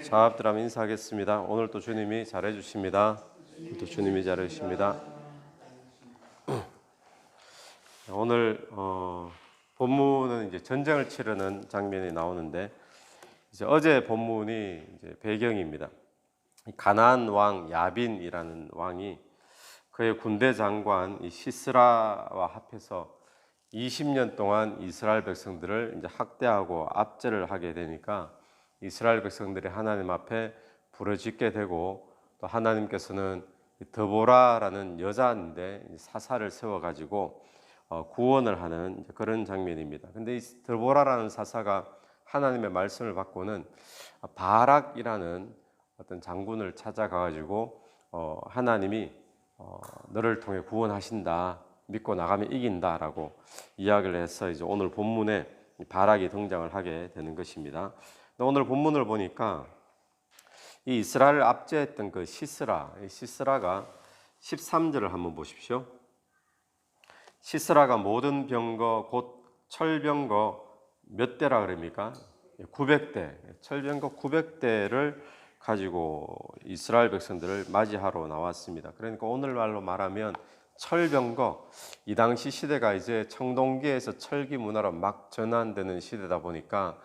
자합들 하면 인사하겠습니다. 오늘 또 주님이 잘해 주십니다. 또 주님이 잘해 주십니다. 오늘 본문은 이제 전쟁을 치르는 장면이 나오는데 이제 어제 본문이 이제 배경입니다. 가나안 왕 야빈이라는 왕이 그의 군대 장관 이 시스라와 합해서 20년 동안 이스라엘 백성들을 이제 학대하고 압제를 하게 되니까 이스라엘 백성들이 하나님 앞에 부르짖게 되고 또 하나님께서는 드보라라는 여자인데 사사를 세워가지고 구원을 하는 그런 장면입니다. 근데 이 드보라라는 사사가 하나님의 말씀을 받고는 바락이라는 어떤 장군을 찾아가가지고 하나님이 너를 통해 구원하신다, 믿고 나가면 이긴다라고 이야기를 해서 이제 오늘 본문에 바락이 등장을 하게 되는 것입니다. 오늘 본문을 보니까 이 이스라엘을 압제했던 그 시스라가 13절을 한번 보십시오. 시스라가 모든 병거 곧 철병거 몇 대라 그럽니까? 900대, 철병거 900대를 가지고 이스라엘 백성들을 맞이하러 나왔습니다. 그러니까 오늘날로 말하면 철병거, 이 당시 시대가 이제 청동기에서 철기 문화로 막 전환되는 시대다 보니까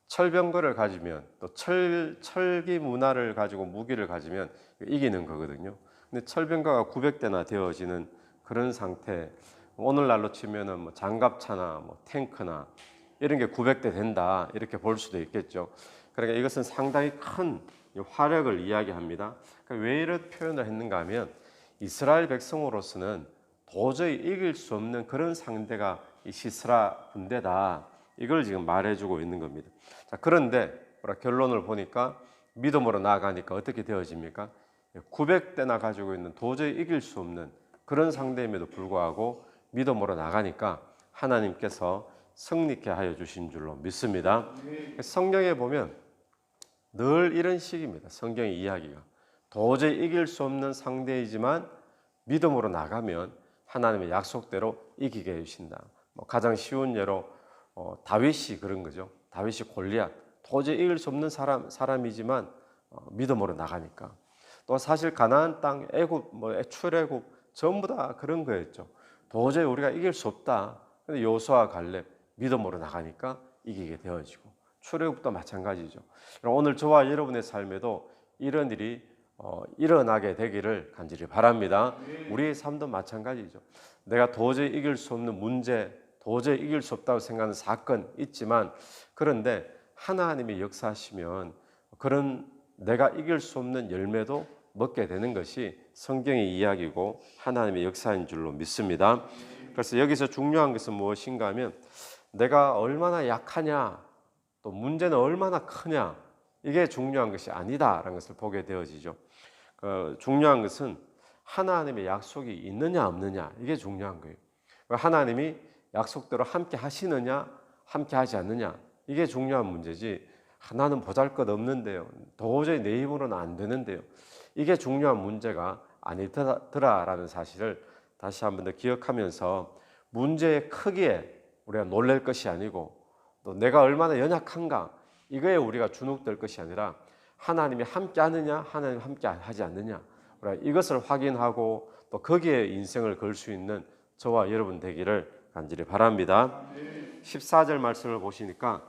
철병거를 가지면 또 철기 문화를 가지고 무기를 가지면 이기는 거거든요. 근데 철병거가 900대나 되어지는 그런 상태. 오늘날로 치면은 뭐 장갑차나 뭐 탱크나 이런 게 900대 된다 이렇게 볼 수도 있겠죠. 그러니까 이것은 상당히 큰 화력을 이야기합니다. 그러니까 왜 이런 표현을 했는가 하면 이스라엘 백성으로서는 도저히 이길 수 없는 그런 상대가 이 시스라 군대다. 이걸 지금 말해주고 있는 겁니다. 자, 그런데 결론을 보니까 믿음으로 나아가니까 어떻게 되어집니까? 900대나 가지고 있는 도저히 이길 수 없는 그런 상대임에도 불구하고 믿음으로 나가니까 하나님께서 승리케 하여 주신 줄로 믿습니다. 성경에 보면 늘 이런 식입니다. 성경의 이야기가 도저히 이길 수 없는 상대이지만 믿음으로 나가면 하나님의 약속대로 이기게 해주신다. 가장 쉬운 예로 다윗이 그런 거죠. 다윗이 골리앗, 도저히 이길 수 없는 사람이지만 믿음으로 나가니까. 또 사실 가나안 땅, 애굽, 출애굽 전부 다 그런 거였죠. 도저히 우리가 이길 수 없다. 근데 여호수아 갈렙 믿음으로 나가니까 이기게 되어지고, 출애굽도 마찬가지죠. 오늘 저와 여러분의 삶에도 이런 일이 일어나게 되기를 간절히 바랍니다. 우리의 삶도 마찬가지죠. 내가 도저히 이길 수 없는 문제, 도저히 이길 수 없다고 생각하는 사건 있지만, 그런데 하나님이 역사하시면 그런 내가 이길 수 없는 열매도 먹게 되는 것이 성경의 이야기고 하나님의 역사인 줄로 믿습니다. 그래서 여기서 중요한 것은 무엇인가 하면 내가 얼마나 약하냐, 또 문제는 얼마나 크냐, 이게 중요한 것이 아니다라는 것을 보게 되어지죠. 중요한 것은 하나님의 약속이 있느냐 없느냐, 이게 중요한 거예요. 하나님이 약속대로 함께 하시느냐 함께 하지 않느냐, 이게 중요한 문제지 나는 보잘것없는데요, 도저히 내 힘으로는 안 되는데요, 이게 중요한 문제가 아니더라라는 사실을 다시 한 번 더 기억하면서 문제의 크기에 우리가 놀랄 것이 아니고 또 내가 얼마나 연약한가, 이거에 우리가 주눅들 것이 아니라 하나님이 함께 하느냐 하나님 함께 하지 않느냐, 우리가 이것을 확인하고 또 거기에 인생을 걸 수 있는 저와 여러분 되기를 간절히 바랍니다. 14절 말씀을 보시니까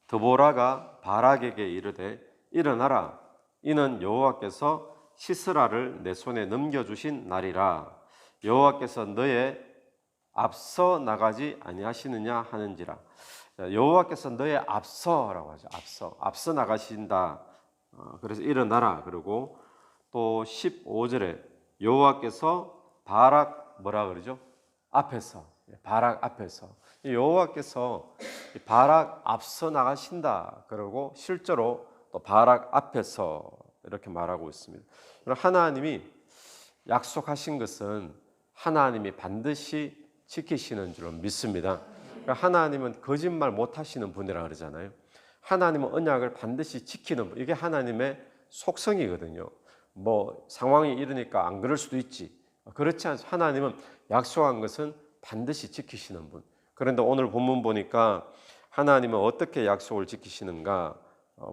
드보라가 바락에게 이르되 일어나라, 이는 여호와께서 시스라를 내 손에 넘겨주신 날이라. 여호와께서 너의 앞서 나가지 아니하시느냐 하는지라. 여호와께서 너의 앞서라고 하죠. 앞서 나가신다. 그래서 일어나라. 그리고 또 15절에 여호와께서 바락 뭐라 그러죠? 앞에서, 바락 앞에서. 여호와께서 바락 앞서 나가신다. 그리고 실제로 또 바락 앞에서 이렇게 말하고 있습니다. 하나님이 약속하신 것은 하나님이 반드시 지키시는 줄로 믿습니다. 하나님은 거짓말 못 하시는 분이라 그러잖아요. 하나님은 언약을 반드시 지키는 분, 이게 하나님의 속성이거든요. 상황이 이러니까 안 그럴 수도 있지, 그렇지 않습니다. 하나님은 약속한 것은 반드시 지키시는 분. 그런데 오늘 본문 보니까 하나님은 어떻게 약속을 지키시는가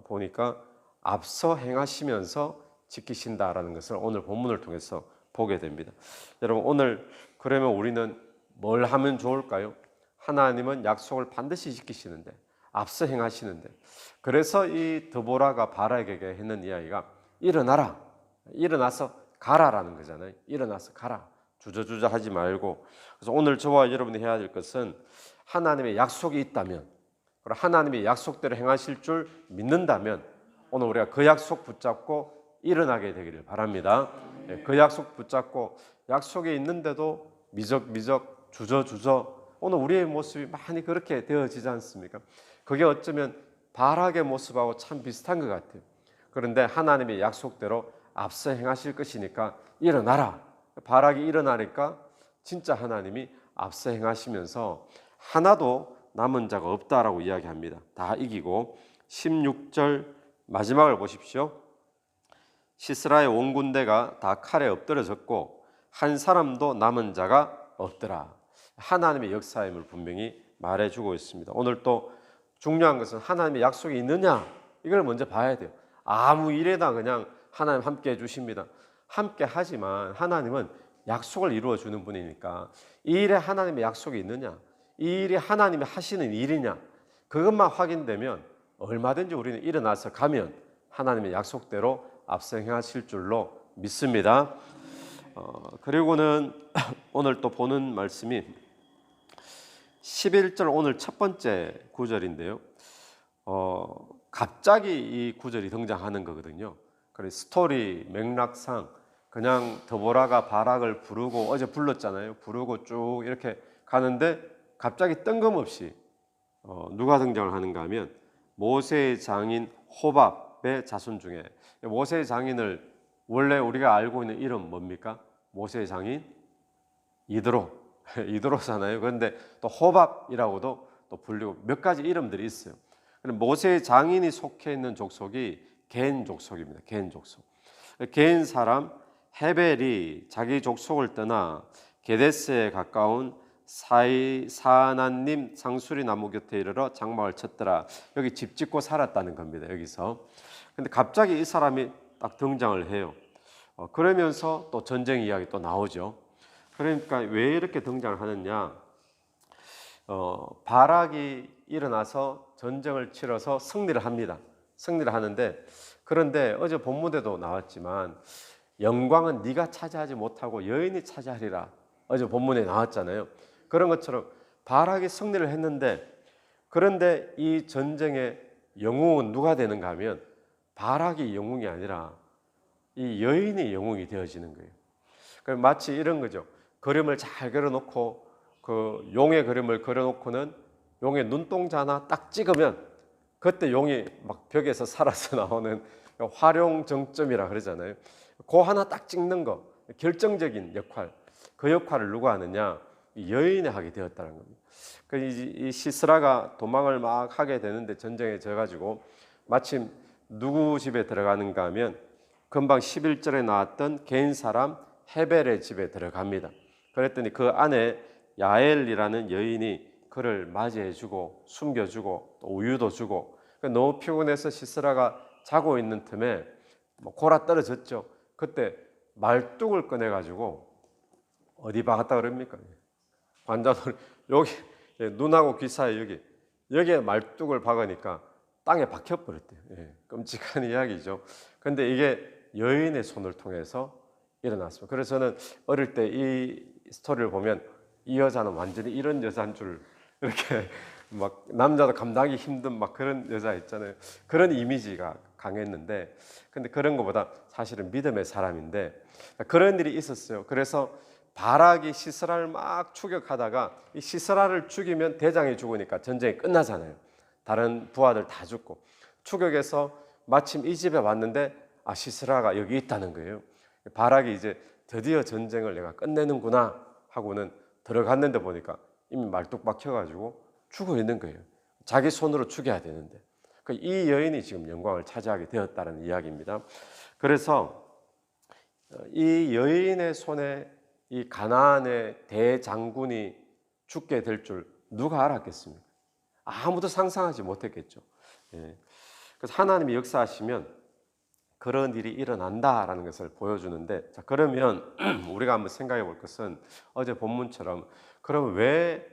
보니까 앞서 행하시면서 지키신다라는 것을 오늘 본문을 통해서 보게 됩니다. 여러분, 오늘 그러면 우리는 뭘 하면 좋을까요? 하나님은 약속을 반드시 지키시는데, 앞서 행하시는데, 그래서 이 드보라가 바락에게 했는 이야기가 일어나라, 일어나서 가라라는 거잖아요. 일어나서 가라, 주저주저 하지 말고. 그래서 오늘 저와 여러분이 해야 될 것은 하나님의 약속이 있다면, 그리고 하나님의 약속대로 행하실 줄 믿는다면 오늘 우리가 그 약속 붙잡고 일어나게 되기를 바랍니다. 그 약속 붙잡고 약속에 있는데도 미적미적 주저주저, 오늘 우리의 모습이 많이 그렇게 되어지지 않습니까? 그게 어쩌면 바락의 모습하고 참 비슷한 것 같아요. 그런데 하나님의 약속대로 앞서 행하실 것이니까 일어나라. 바락이 일어나니까 진짜 하나님이 앞서 행하시면서 하나도 남은 자가 없다라고 이야기합니다. 다 이기고 16절 마지막을 보십시오. 시스라의 온 군대가 다 칼에 엎드려졌고 한 사람도 남은 자가 없더라. 하나님의 역사임을 분명히 말해주고 있습니다. 오늘 또 중요한 것은 하나님의 약속이 있느냐, 이걸 먼저 봐야 돼요. 아무 일에다 그냥 하나님 함께 해주십니다. 함께 하지만 하나님은 약속을 이루어 주는 분이니까 이 일에 하나님의 약속이 있느냐, 이 일이 하나님이 하시는 일이냐, 그것만 확인되면 얼마든지 우리는 일어나서 가면 하나님의 약속대로 앞서 행하실 줄로 믿습니다. 그리고는 오늘 또 보는 말씀이 11절 오늘 첫 번째 구절인데요. 갑자기 이 구절이 등장하는 거거든요. 그래서 스토리 맥락상 그냥 드보라가 바락을 부르고 어제 불렀잖아요. 부르고 쭉 이렇게 가는데 갑자기 뜬금없이 누가 등장을 하는가 하면 모세의 장인 호밥의 자손 중에, 모세의 장인을 원래 우리가 알고 있는 이름 뭡니까? 모세의 장인 이드로, 이드로잖아요. 그런데 또 호밥이라고도 또 불리고 몇 가지 이름들이 있어요. 모세의 장인이 속해 있는 족속이 겐 족속입니다. 겐 족속. 겐 사람 헤벨이 자기 족속을 떠나 게데스에 가까운 사하나님 상수리 나무 곁에 이르러 장막을 쳤더라. 여기 집 짓고 살았다는 겁니다. 여기서. 근데 갑자기 이 사람이 딱 등장을 해요. 그러면서 또 전쟁 이야기 또 나오죠. 그러니까 왜 이렇게 등장을 하느냐? 바락이 일어나서 전쟁을 치러서 승리를 합니다. 승리를 하는데, 그런데 어제 본문에도 나왔지만 영광은 네가 차지하지 못하고 여인이 차지하리라. 어제 본문에 나왔잖아요. 그런 것처럼 바락이 승리를 했는데, 그런데 이 전쟁의 영웅은 누가 되는가 하면 바락이 영웅이 아니라 이 여인이 영웅이 되어지는 거예요. 마치 이런 거죠. 그림을 잘 그려놓고 그 용의 그림을 그려놓고는 용의 눈동자 하나 딱 찍으면 그때 용이 막 벽에서 살아서 나오는 활용 정점이라 그러잖아요. 그 하나 딱 찍는 거, 결정적인 역할, 그 역할을 누가 하느냐? 이 여인이 하게 되었다는 겁니다. 이 시스라가 도망을 막 하게 되는데 전쟁에 져가지고 마침 누구 집에 들어가는가 하면 금방 11절에 나왔던 개인 사람 헤벨의 집에 들어갑니다. 그랬더니 그 안에 야엘이라는 여인이 그를 맞이해주고 숨겨주고 또 우유도 주고, 너무 피곤해서 시스라가 자고 있는 틈에 골아 떨어졌죠. 그때 말뚝을 꺼내가지고 어디 박았다 그럽니까? 관자놀이 여기 눈하고 귀 사이 여기에 말뚝을 박으니까 땅에 박혀버렸대요. 끔찍한 이야기죠. 그런데 이게 여인의 손을 통해서 일어났습니다. 그래서 저는 어릴 때 이 스토리를 보면 이 여자는 완전히 이런 여자인 줄, 이렇게 막 남자도 감당하기 힘든 막 그런 여자 있잖아요. 그런 이미지가 강했는데, 근데 그런 것보다 사실은 믿음의 사람인데 그런 일이 있었어요. 그래서 바락이 시스라를 막 추격하다가 이 시스라를 죽이면 대장이 죽으니까 전쟁이 끝나잖아요. 다른 부하들 다 죽고, 추격해서 마침 이 집에 왔는데 시스라가 여기 있다는 거예요. 바락이 이제 드디어 전쟁을 내가 끝내는구나 하고는 들어갔는데 보니까 이미 말뚝 박혀가지고 죽어 있는 거예요. 자기 손으로 죽여야 되는데. 이 여인이 지금 영광을 차지하게 되었다는 이야기입니다. 그래서 이 여인의 손에 이 가나안의 대장군이 죽게 될 줄 누가 알았겠습니까? 아무도 상상하지 못했겠죠. 그래서 하나님이 역사하시면 그런 일이 일어난다라는 것을 보여주는데, 자, 그러면 우리가 한번 생각해 볼 것은 어제 본문처럼 그럼 왜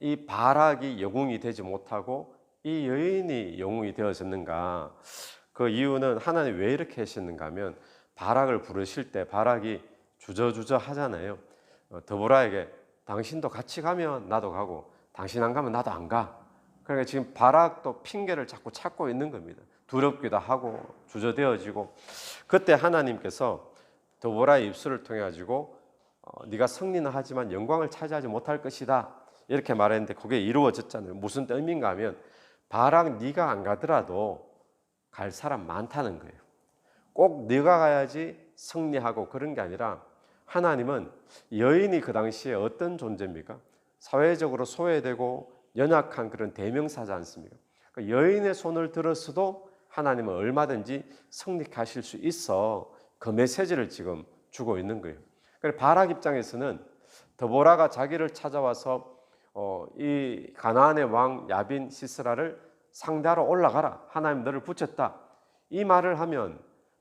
이 바락이 영웅이 되지 못하고 이 여인이 영웅이 되어졌는가? 그 이유는 하나님 왜 이렇게 하셨는가 하면 바락을 부르실 때 바락이 주저주저 하잖아요. 드보라에게 당신도 같이 가면 나도 가고 당신 안 가면 나도 안 가. 그러니까 지금 바락도 핑계를 자꾸 찾고 있는 겁니다. 두렵기도 하고 주저되어지고, 그때 하나님께서 드보라의 입술을 통해 가지고 네가 승리는 하지만 영광을 차지하지 못할 것이다 이렇게 말했는데 그게 이루어졌잖아요. 무슨 의미인가 하면 바락 네가 안 가더라도 갈 사람 많다는 거예요. 꼭 네가 가야지 승리하고 그런 게 아니라 하나님은 여인이 그 당시에 어떤 존재입니까? 사회적으로 소외되고 연약한 그런 대명사지 않습니까? 그러니까 여인의 손을 들었어도 하나님은 얼마든지 승리하실 수 있어 그 메시지를 지금 주고 있는 거예요. 그래서 바락 입장에서는 드보라가 자기를 찾아와서 이 가나안의 왕 야빈 시스라를 상대하러 올라가라. 하나님 너를 붙였다. 이 말을 하면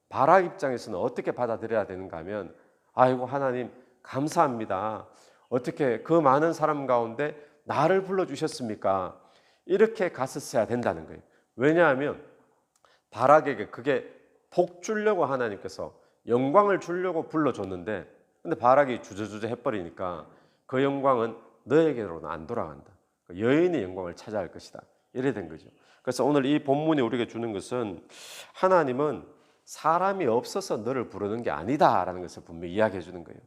바락 입장에서는 어떻게 받아들여야 되는가 하면 아이고 하나님 감사합니다. 어떻게 그 많은 사람 가운데 나를 불러주셨습니까? 이렇게 갔었어야 된다는 거예요. 왜냐하면 바락에게 그게 복 주려고 하나님께서 영광을 주려고 불러줬는데 근데 바락이 주저주저 해버리니까 그 영광은 너에게로는 안 돌아간다. 여인의 영광을 차지할 것이다. 이래 된 거죠. 그래서 오늘 이 본문이 우리에게 주는 것은 하나님은 사람이 없어서 너를 부르는 게 아니다라는 것을 분명히 이야기해 주는 거예요.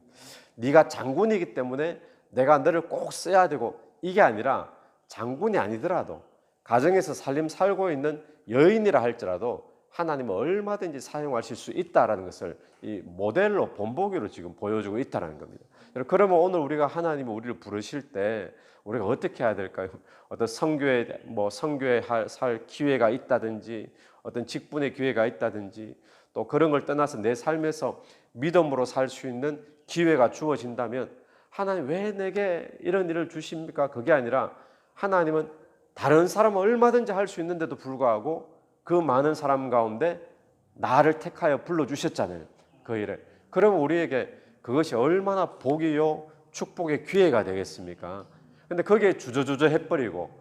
네가 장군이기 때문에 내가 너를 꼭 써야 되고 이게 아니라 장군이 아니더라도 가정에서 살림 살고 있는 여인이라 할지라도 하나님은 얼마든지 사용하실 수 있다라는 것을 이 모델로 본보기로 지금 보여주고 있다는 겁니다. 그러면 오늘 우리가 하나님이 우리를 부르실 때 우리가 어떻게 해야 될까요? 어떤 선교에 살 기회가 있다든지 어떤 직분의 기회가 있다든지 또 그런 걸 떠나서 내 삶에서 믿음으로 살 수 있는 기회가 주어진다면 하나님 왜 내게 이런 일을 주십니까? 그게 아니라 하나님은 다른 사람은 얼마든지 할 수 있는데도 불구하고 그 많은 사람 가운데 나를 택하여 불러주셨잖아요. 그 일을. 그러면 우리에게 그것이 얼마나 복이요 축복의 기회가 되겠습니까? 근데 거기에 주저주저 해버리고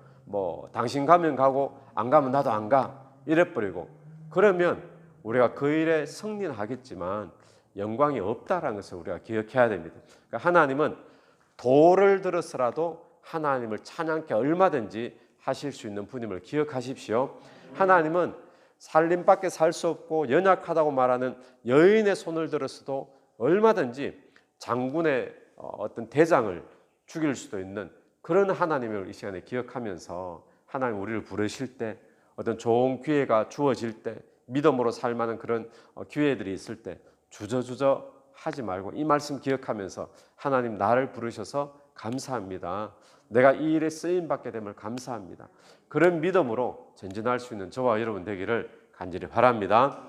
당신 가면 가고 안 가면 나도 안 가 이래버리고 그러면 우리가 그 일에 승리는 하겠지만 영광이 없다라는 것을 우리가 기억해야 됩니다. 그러니까 하나님은 돌을 들어서라도 하나님을 찬양케 얼마든지 하실 수 있는 분임을 기억하십시오. 하나님은 살림밖에 살 수 없고 연약하다고 말하는 여인의 손을 들었어도 얼마든지 장군의 어떤 대장을 죽일 수도 있는 그런 하나님을 이 시간에 기억하면서 하나님 우리를 부르실 때 어떤 좋은 기회가 주어질 때 믿음으로 살 만한 그런 기회들이 있을 때 주저주저 하지 말고 이 말씀 기억하면서 하나님 나를 부르셔서 감사합니다. 내가 이 일에 쓰임 받게 됨을 감사합니다. 그런 믿음으로 전진할 수 있는 저와 여러분 되기를 간절히 바랍니다.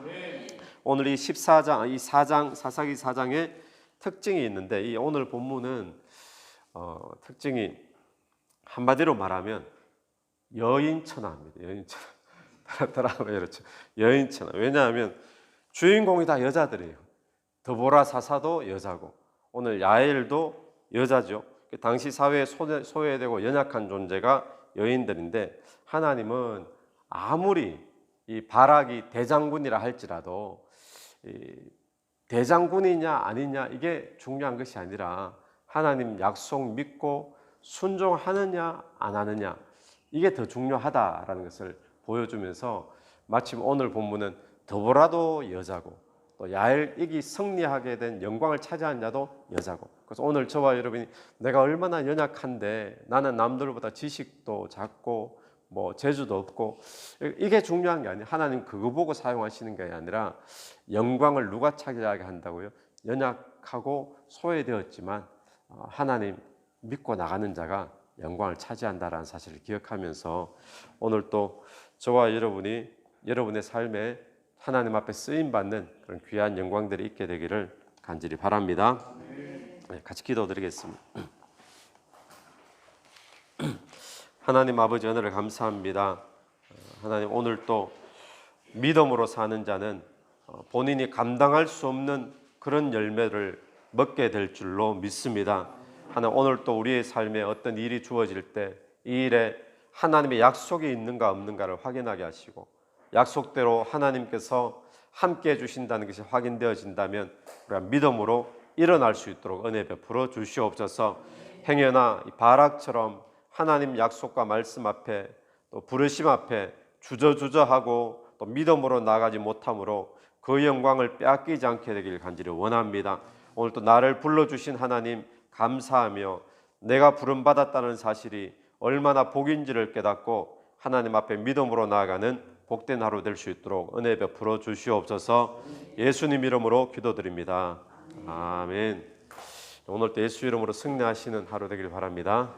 오늘 이 14장, 이 4장 사사기 4장의 특징이 있는데 이 오늘 본문은 특징이 한마디로 말하면 여인천하입니다. 여인천하. 따라하면 이렇죠. 여인천하. 왜냐하면 주인공이 다 여자들이에요. 드보라 사사도 여자고 오늘 야엘도 여자죠. 당시 사회에 소외되고 연약한 존재가 여인들인데 하나님은 아무리 이 바락이 대장군이라 할지라도 대장군이냐 아니냐 이게 중요한 것이 아니라 하나님 약속 믿고 순종하느냐 안 하느냐 이게 더 중요하다라는 것을 보여주면서 마침 오늘 본문은 드보라도 여자고 또 야엘이 승리하게 된 영광을 차지한 자도 여자고 그래서 오늘 저와 여러분이 내가 얼마나 연약한데 나는 남들보다 지식도 작고 재주도 없고 이게 중요한 게 아니에요. 하나님 그거 보고 사용하시는 게 아니라 영광을 누가 차지하게 한다고요? 연약하고 소외되었지만 하나님 믿고 나가는 자가 영광을 차지한다라는 사실을 기억하면서 오늘 또 저와 여러분이 여러분의 삶에 하나님 앞에 쓰임받는 그런 귀한 영광들이 있게 되기를 간절히 바랍니다. 네, 같이 기도드리겠습니다. 하나님 아버지 은혜를 감사합니다. 하나님 오늘 또 믿음으로 사는 자는 본인이 감당할 수 없는 그런 열매를 먹게 될 줄로 믿습니다. 하나님, 오늘 또 우리의 삶에 어떤 일이 주어질 때 이 일에 하나님의 약속이 있는가 없는가를 확인하게 하시고, 약속대로 하나님께서 함께 해주신다는 것이 확인되어진다면 우리가 믿음으로 일어날 수 있도록 은혜 베풀어 주시옵소서. 행여나 바락처럼 하나님 약속과 말씀 앞에 또 부르심 앞에 주저주저하고 또 믿음으로 나가지 못함으로 그 영광을 빼앗기지 않게 되길 간절히 원합니다. 오늘 또 나를 불러주신 하나님 감사하며 내가 부름받았다는 사실이 얼마나 복인지를 깨닫고 하나님 앞에 믿음으로 나아가는 복된 하루 될 수 있도록 은혜 베풀어 주시옵소서. 예수님 이름으로 기도드립니다. 아멘. 오늘도 예수 이름으로 승리하시는 하루 되길 바랍니다.